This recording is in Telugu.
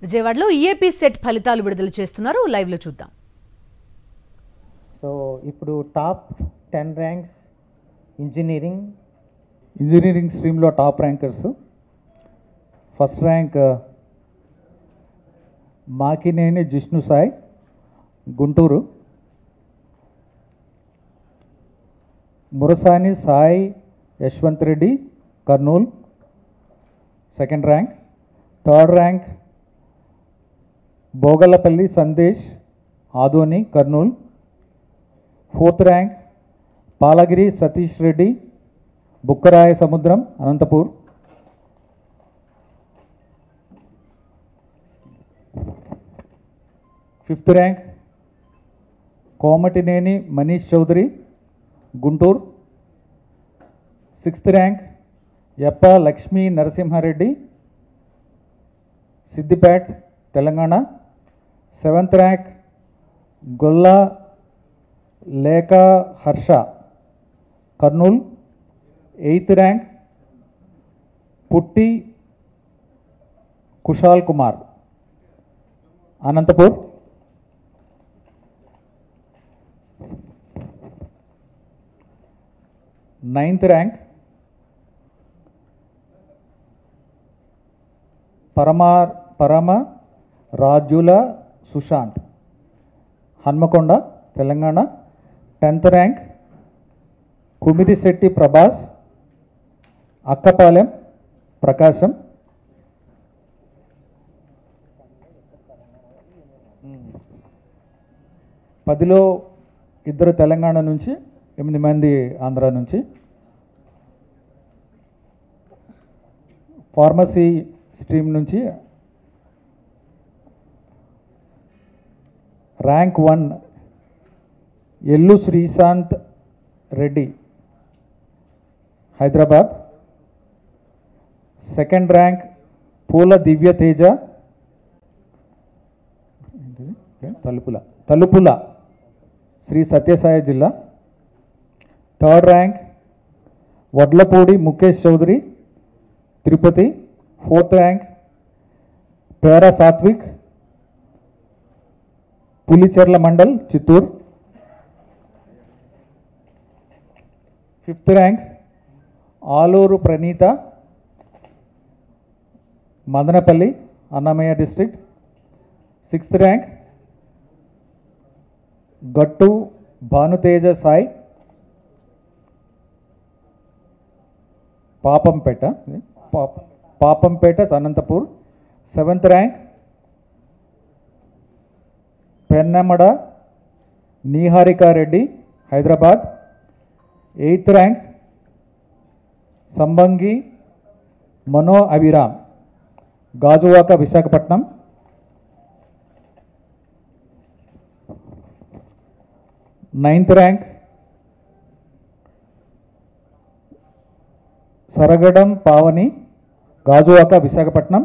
విజయవాడలో ఈఏపీ సెట్ ఫలితాలు విడుదల చేస్తున్నారు. లైవ్ లో చూద్దాం. సో ఇప్పుడు టాప్ 10 ర్యాంక్స్ ఇంజనీరింగ్ స్ట్రీమ్లో top rankers. First rank Makineni Jishnu Sai, Guntur. Murasani Sai Yashwanth Reddy, Kurnool, second rank. Third rank Bhogalapalli Sandesh, Adoni, Kurnool. Fourth rank Palagiri Satish Reddy, Bukkaraya Samudram, Anantapur. Fifth rank Komatineni Manish Chowdary, Guntur. Sixth rank Yappa Lakshmi Narasimha Reddy, Siddipet, Telangana. Seventh rank Golla Lekha Harsha, Kurnool. Eighth rank Putti Kushal Kumar, Anantapur. Ninth rank Parama Rajula Sushant, Hanamkonda, Telangana. 10th rank కుమిరిశెట్టి Prabhas, Akkapalem, ప్రకాశం. 10లో 2 తెలంగాణ నుంచి, 8 మంది ఆంధ్ర నుంచి. ఫార్మసీ స్ట్రీమ్ నుంచి rank 1 Yellu Srishanth Reddy, Hyderabad. Second rank Poola Divya Teja, Talupula Sri Sathyasai జిల్లా. Third rank Vadlapudi Mukesh Chowdary, Tirupati. Fourth rank Pera Sathvik, Pulicherla mandal, Chittoor. Fifth rank Aluru Praneetha, Madanapalle, Annamayya district. Sixth rank Gattu Bhanuteja Sai, Papampeta, Anantapur. Seventh rank Pennamada Niharika Reddy, Hyderabad. Eighth rank Sambangi Mano Abhiram, Gajuwaka, Visakhapatnam. Ninth rank Saragadam Pavani, Gajuwaka, Visakhapatnam.